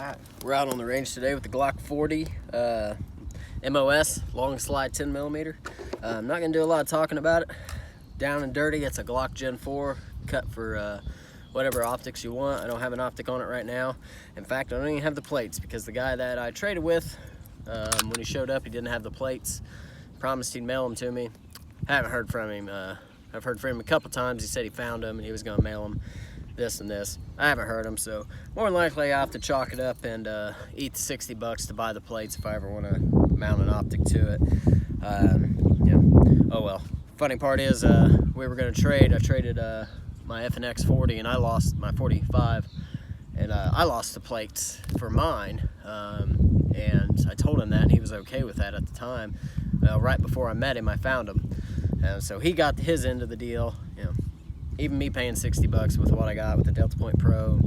Alright, we're out on the range today with the Glock 40 MOS, long slide 10mm. I'm not going to do a lot of talking about it. Down and dirty, it's a Glock Gen 4 cut for whatever optics you want. I don't have an optic on it right now. In fact, I don't even have the plates because the guy that I traded with, when he showed up, he didn't have the plates. Promised he'd mail them to me. Haven't heard from him. I've heard from him a couple times. He said he found them and he was going to mail them. This and this. I haven't heard them, so more than likely I have to chalk it up and eat the 60 bucks to buy the plates if I ever want to mount an optic to it. Yeah. Oh well. Funny part is we were going to trade. I traded my FNX 40 and I lost my 45, and I lost the plates for mine, and I told him that and he was okay with that at the time. Right before I met him, I found him, so he got his end of the deal. You know, even me paying 60 bucks with what I got with the Delta Point Pro,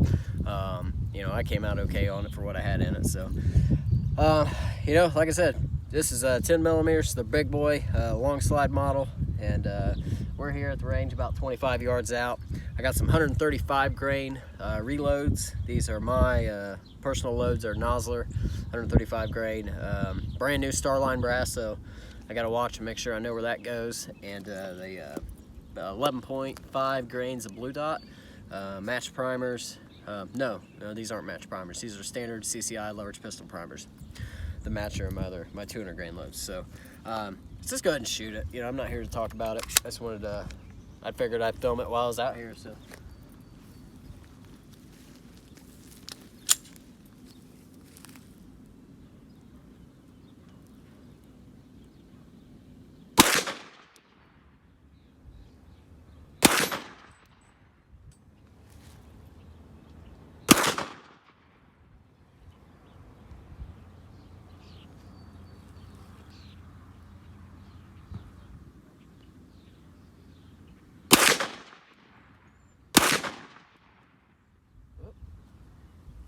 you know, I came out okay on it for what I had in it. So, you know, like I said, this is a 10mm, the big boy, long slide model, and we're here at the range about 25 yards out. I got some 135 grain reloads. These are my personal loads. They're Nosler, 135 grain, brand new Starline brass, so I gotta watch and make sure I know where that goes. And the 11.5 grains of blue dot, match primers. No, these aren't match primers. These are standard CCI leverage pistol primers. The matcher are my 200 grain loads. So let's just go ahead and shoot it. You know, I'm not here to talk about it. I just wanted to, I figured I'd film it while I was out here. So.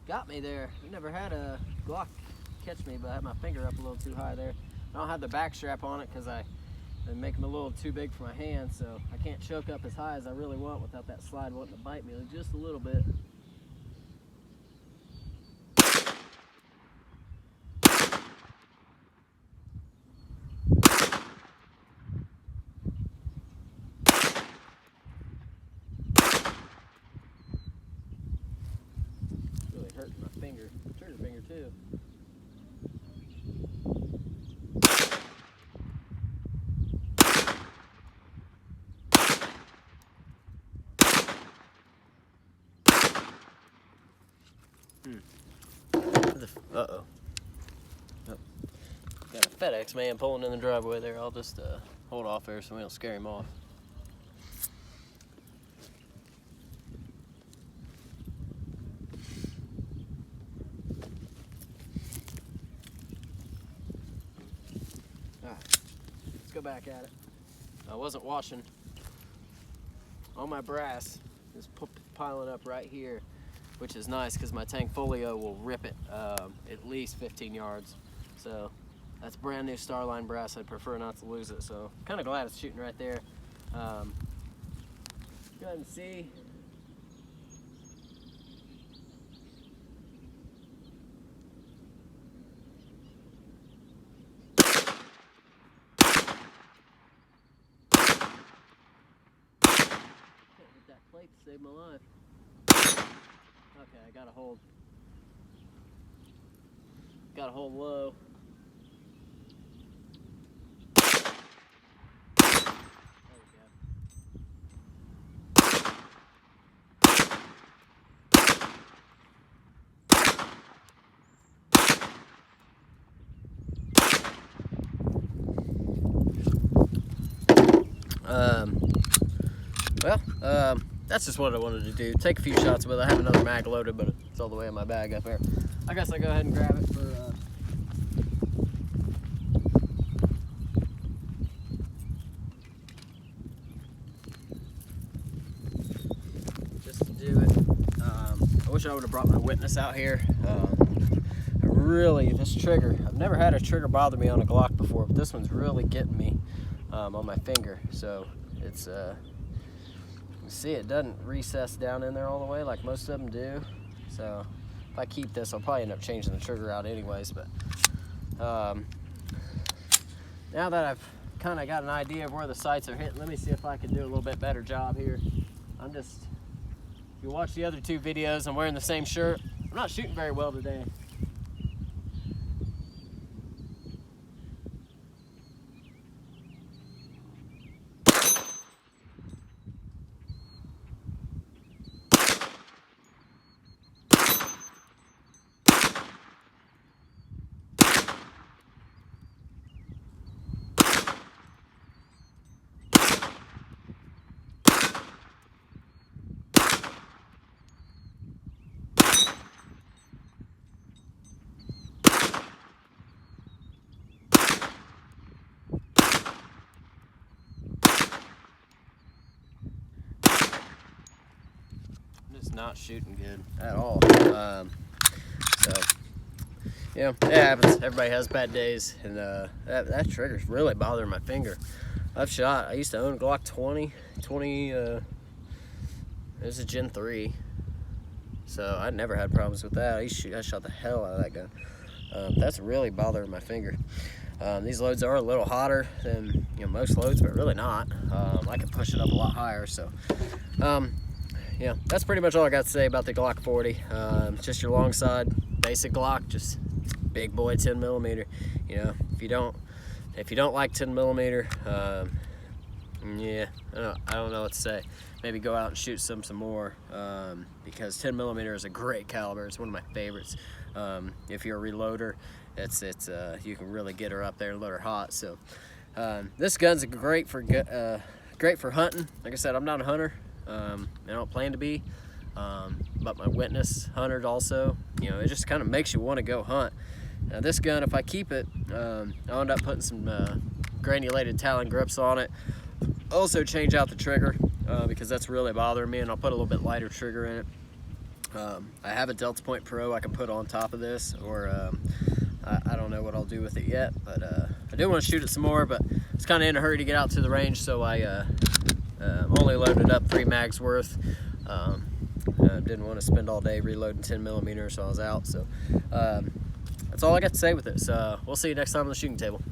Got me there. I never had a Glock catch me, but I had my finger up a little too high there. I don't have the back strap on it because I make them a little too big for my hand, so I can't choke up as high as I really want without that slide wanting to bite me just a little bit. Hurting my finger, trigger finger too. Uh-oh. Oh. Got a FedEx man pulling in the driveway there. I'll just hold off there so we don't scare him off. Let's go back at it. I wasn't washing. All my brass is piling up right here, which is nice because my tank folio will rip it at least 15 yards. So that's brand new Starline brass. I'd prefer not to lose it. So kind of glad it's shooting right there. Go ahead and see. That plate saved my life. Okay, I gotta hold low. There we go. That's just what I wanted to do. Take a few shots with it. I have another mag loaded, but it's all the way in my bag up there. I guess I'll go ahead and grab it for just to do it. I wish I would have brought my witness out here. This trigger, I've never had a trigger bother me on a Glock before, but this one's really getting me on my finger. So it's you see it doesn't recess down in there all the way like most of them do. So if I keep this, I'll probably end up changing the trigger out anyways. But now that I've kind of got an idea of where the sights are hitting, let me see if I can do a little bit better job here. If you watch the other two videos, I'm wearing the same shirt. I'm not shooting very well today. Not shooting good at all. So yeah, it happens. Everybody has bad days, and that trigger's really bothering my finger. I used to own a Glock 20. It was a Gen 3, so I never had problems with that. I shot the hell out of that gun. That's really bothering my finger. These loads are a little hotter than most loads, but really not. I can push it up a lot higher. So yeah, that's pretty much all I got to say about the Glock 40. Just your long side, basic Glock, just big boy 10 millimeter. If you don't like 10 millimeter, yeah, I don't know what to say. Maybe go out and shoot some more, because 10 millimeter is a great caliber. It's one of my favorites. If you're a reloader, you can really get her up there and load her hot. So this gun's great for hunting. Like I said, I'm not a hunter. I don't plan to be, but my witness hunted also. It just kind of makes you want to go hunt. Now this gun, if I keep it, I'll end up putting some granulated Talon grips on it. Also change out the trigger, because that's really bothering me, and I'll put a little bit lighter trigger in it. I have a Delta Point Pro I can put on top of this, or I don't know what I'll do with it yet, but I do want to shoot it some more, but it's kind of in a hurry to get out to the range, so I only loaded up 3 mags worth. Didn't want to spend all day reloading 10 millimeter, so I was out. So that's all I got to say with this. We'll see you next time on the shooting table.